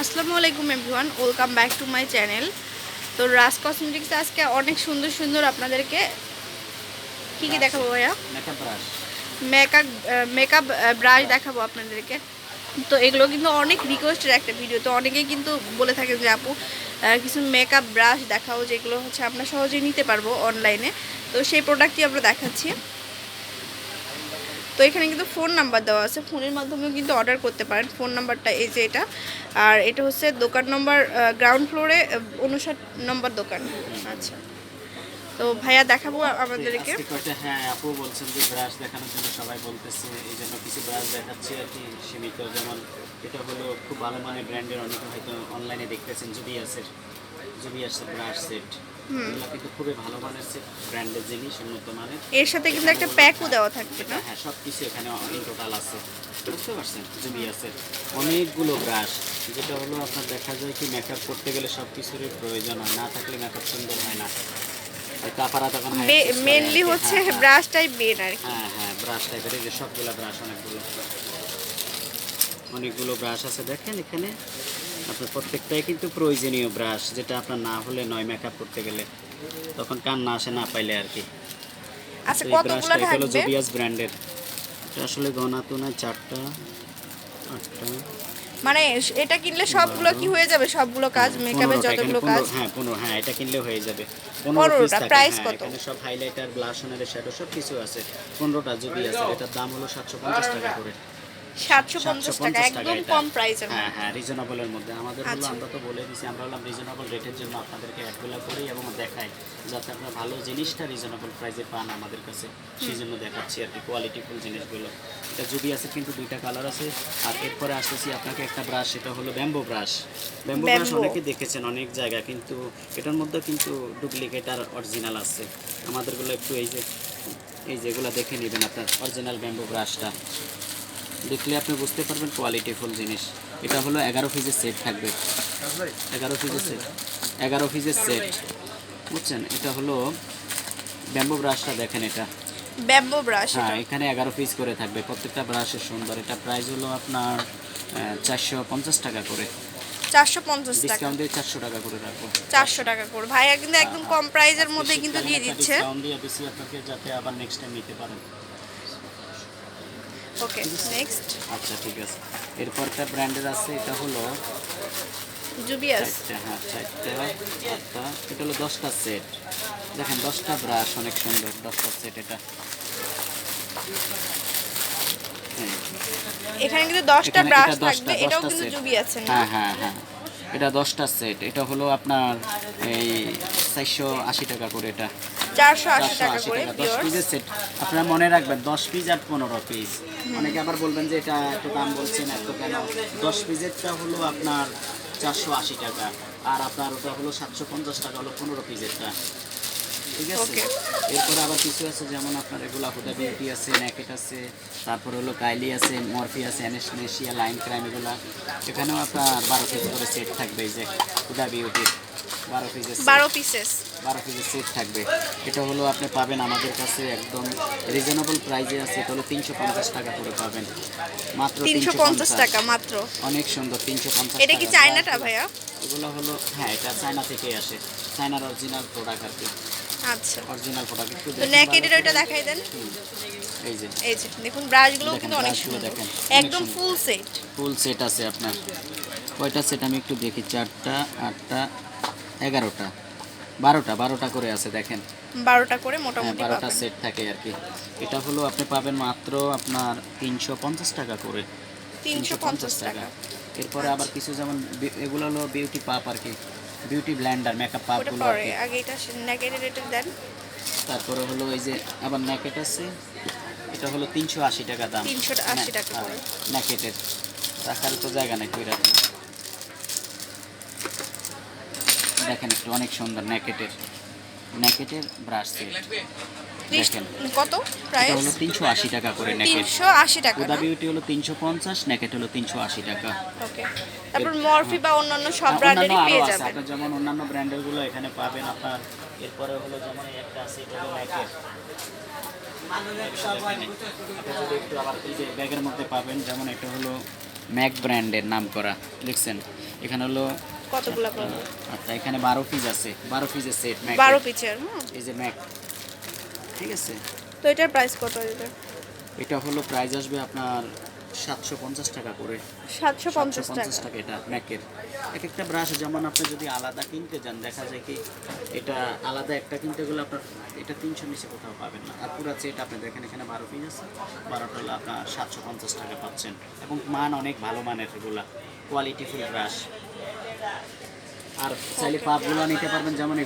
আসসালামু আলাইকুম everyone, welcome back to my channel. তো রাজ কসমেটিক্স আজকে অনেক সুন্দর সুন্দর আপনাদেরকে কি দেখাবো ভাইয়া? মেকআপ মেকআপ ব্রাশ দেখাবো আপনাদেরকে। তো এগুলো কিন্তু অনেক রিকোয়েস্টের একটা ভিডিও, তো অনেকেই কিন্তু বলে থাকেন যে আপু কিছু মেকআপ ব্রাশ দেখাও যেগুলো হচ্ছে আমরা সহজেই নিতে পারবো অনলাইনে। তো সেই প্রোডাক্টই আমরা দেখাচ্ছি। তো এখানে কিন্তু ফোন নাম্বার দেওয়া আছে, ফোনের মাধ্যমেও কিন্তু অর্ডার করতে পারেন। ফোন নাম্বারটা এই যে এটা, আর এটা হচ্ছে দোকান নম্বর গ্রাউন্ড ফ্লোরে 59 নম্বর দোকান। আচ্ছা, তো ভাইয়া দেখাবো আমাদেরকে। হ্যাঁ, আপু বলছেন যে ব্রাশ দেখানোর জন্য সবাই বলতেছে, এই জন্য কিছু ব্রাশ দেখাচ্ছি আর কি সীমিত। যেমন এটা হলো খুব ভালো মানের ব্র্যান্ডের, অনেকে হয়তো অনলাইনে দেখতেছেন জুবিয়াসের ব্রাশ সেট। এগুলো কিন্তু খুবই ভালো মানের সেট, ব্র্যান্ডের জিনিস, উন্নত মানের। এর সাথে কিন্তু একটা প্যাকও দেওয়া থাকবে না? হ্যাঁ, সব কিছু এখানে ইন টোটাল আছে, বুঝতে পারছেন। জুবিয়াসের অনেকগুলো ব্রাশ, যেটা হলো আপনার দেখা যায় কি মেকআপ করতে গেলে সব কিছুরই প্রয়োজন হয়, না থাকলে মেকআপ সুন্দর হয় না। মেনলি হচ্ছে ব্রাশটাই মেন আর কি। হ্যাঁ, ব্রাশ টাইপের এই যে সবগুলো ব্রাশ, অনেকগুলো ব্রাশ আছে দেখেন এখানে। আপনার প্রত্যেকটাই কিন্তু প্রয়োজনীয় ব্রাশ, যেটা আপনার না হলে নয় মেকআপ করতে গেলে, তখন কান্না আসে না পাইলে আর কি। আচ্ছা, এই ব্রাশটা হলো জুবিয়াস ব্র্যান্ডের। এটা আসলে ঘনাতুনা 4টা 8টা, মানে এটা কিনলে সবগুলো কি হয়ে যাবে? সবগুলো কাজ মেকআপের যতগুলো কাজ? হ্যাঁ 15, হ্যাঁ এটা কিনলে হয়ে যাবে। 15টা। প্রাইস কত? এখানে সব হাইলাইটার, ব্লাশনার, শ্যাডো সব কিছু আছে। 15টা জুবিয়াস, এটার দাম হলো 750 টাকা করে। 750 টাকা, একদম কম প্রাইসের। হ্যাঁ, রিজনেবলের মধ্যে। আমাদের হলো, আমরা তো বলে দিছি, আমরা হলাম রিজনেবল রেটের জন্য আপনাদেরকে অ্যাডগুলো করি এবং দেখাই, যাতে আপনারা ভালো জিনিসটা রিজনেবল প্রাইসে পান আমাদের কাছে, সেই জন্য দেখাচ্ছি আর কি কোয়ালিটিফুল জিনিসগুলো। এটা জুবিয়াসের কিন্তু 2টা কালার আছে। আর এরপরে আসতেছি আপনাকে একটা ব্রাশ, সেটা হলো ব্যাম্বো ব্রাশ। ব্যাম্বো ব্রাশ অনেকে দেখেছেন অনেক জায়গায়, কিন্তু এটার মধ্যে কিন্তু ডুপ্লিকেট আর অরিজিনাল আছে। আমাদেরগুলো একটু এই যেগুলো দেখে নেবেন, আপনার অরিজিনাল ব্যাম্বো ব্রাশটা দেখলে আপনি বুঝতে পারবেন কোয়ালিটিফুল জিনিস। এটা হলো 11 পিসের সেট থাকবে, 11 পিসের সেট, বুঝছেন। এটা হলো ব্যাম্বো ব্রাশটা, দেখেন এটা ব্যাম্বো ব্রাশ। হ্যাঁ, এখানে 11 পিস করে থাকবে, প্রত্যেকটা ব্রাশের সুন্দর। এটা প্রাইস হলো আপনার 450 টাকা করে। 450 টাকা ডিসকাউন্ট দিয়ে 400 টাকা করে রাখবো। 400 টাকা করে ভাইয়া কিন্তু একদম কম প্রাইসের মধ্যে কিন্তু দিয়ে দিচ্ছে। ডিসকাউন্ট দিয়ে দিচ্ছি আপনাকে, যাতে আবার নেক্সট টাইম নিতে পারেন। ওকে, নেক্সট। আচ্ছা, ঠিক আছে। এরপরটা ব্র্যান্ডের আছে, এটা হলো জুবিয়াস। হ্যাঁ, 4টা 8টা, এটা হলো 10টা সেট। দেখেন 10টা ব্রাশ, অনেক সুন্দর 10টা সেট। এটা এখানে কিন্তু 10টা ব্রাশ থাকবে, এটাও কিন্তু জুবিয়াস না? হ্যাঁ, এটা 10টা সেট। এটা হলো আপনার এই 480 টাকা করে। এটা 480 টাকা করে 10 পিসের সেট। আপনারা মনে রাখবেন 10 পিস আর 15 পিস। অনেকে আবার বলবেন যে এটা এত দাম বলছেন, এত কেন? 10 পিসেরটা হলো আপনার 480 টাকা, আর আপনার ওটা হলো 750 টাকা, হলো 15 পিসেরটা, ঠিক আছে। এরপরে আবার কিছু আছে, যেমন আপনার এগুলো হুদা বিউটি আছে, ন্যাকেট আছে, তারপর হলো কাইলি আছে, মরফি আছে, অ্যানেশনেশিয়া, লাইন ক্রাইম, এগুলো। এখানেও আপনার 12 পিস করে সেট থাকবে। এই যে হুদা বিউটির 12 পিসের সেট থাকবে। এটা হলো আপনি পাবেন আমাদের কাছে একদম রিজনেবল প্রাইসে আছে। এটা হলো 350 টাকা করে পাবেন, মাত্র 350 টাকা মাত্র। অনেক সুন্দর, 350। এটা কি চায়নাটা ভাইয়া? এগুলো হলো, হ্যাঁ এটা চায়না থেকে আসে, চায়নার অরিজিনাল প্রোডাক্ট আর কি। আচ্ছা, অরিজিনাল প্রোডাক্ট। একটু তো নেকেডের ওইটা দেখাই দেন। এই যে দেখুন ব্রাশগুলো কিন্তু অনেক সুন্দর, দেখেন একদম ফুল সেট আছে আপনার। কয়টা সেট আমি একটু দেখি, 4টা 8টা 11টা 12টা করে আছে, দেখেন 12টা করে মোটামুটি 12টা সেট থাকে আর কি। এটা হলো আপনি পাবেন মাত্র আপনার 350 টাকা করে, 350 টাকা। এরপরে আবার কিছু, যেমন এগুলো হলো বিউটি পাপ আর কি, বিউটি ব্লেন্ডার, মেকআপ পাপগুলো আর কি। আগে এটা নেকেডের রেট দেন। তারপরে হলো এই যে আবার ন্যাকেট আছে, এটা হলো 380 টাকা দাম। 380 টাকা করে ন্যাকেটের, রাখার তো জায়গা নেই, কই রাখেন। দেখেন একটু, অনেক সুন্দর ন্যাকেটের ব্রাশ সেট। দেখেন কত প্রাইস? হলো 380 টাকা করে ন্যাকেট। 380 টাকা। হুদা বিউটি হলো 350, ন্যাকেট হলো 380 টাকা। ওকে, তারপর মরফি বা অন্যান্য সব ব্র্যান্ডেরই পেয়ে যাবেন। আপনার যেমন অন্যান্য ব্র্যান্ডের গুলো এখানে পাবেন আপনার। এরপরে হলো যেমন একটা আছে, এটা হলো ন্যাকেট, একটু আবার এই যে ব্যাগের মধ্যে পাবেন, যেমন এটা হলো ম্যাক ব্র্যান্ডের নাম করা, দেখছেন এখানে হলো কতগুলো পাবো? আচ্ছা, এখানে 12 পিস আছে, 12 পিসের সেট ম্যাক, 12 পিচের। এই যে ম্যাক, ঠিক আছে। তো এটার প্রাইস কত এটা? এটা হলো প্রাইস আসবে আপনার 750 টাকা করে। 750 টাকা। টাকা এটা ম্যাকের। এক একটা ব্রাশ যেমন আপনি যদি আলাদা কিনতে যান, দেখা যায় কি এটা আলাদা একটা কিনতে গেলে আপনার এটা 300 নিচে কোথাও পাবেন না। আর পুরো সেট আপনি দেখেন এখানে 12 পিস আছে, 12টা হলো আপনার 750 টাকা পাচ্ছেন। এবং মান অনেক ভালো মানের, এগুলা কোয়ালিটি ফুল ব্রাশ। আর চাইলে পাপগুলো নিতে পারবেন, যেমন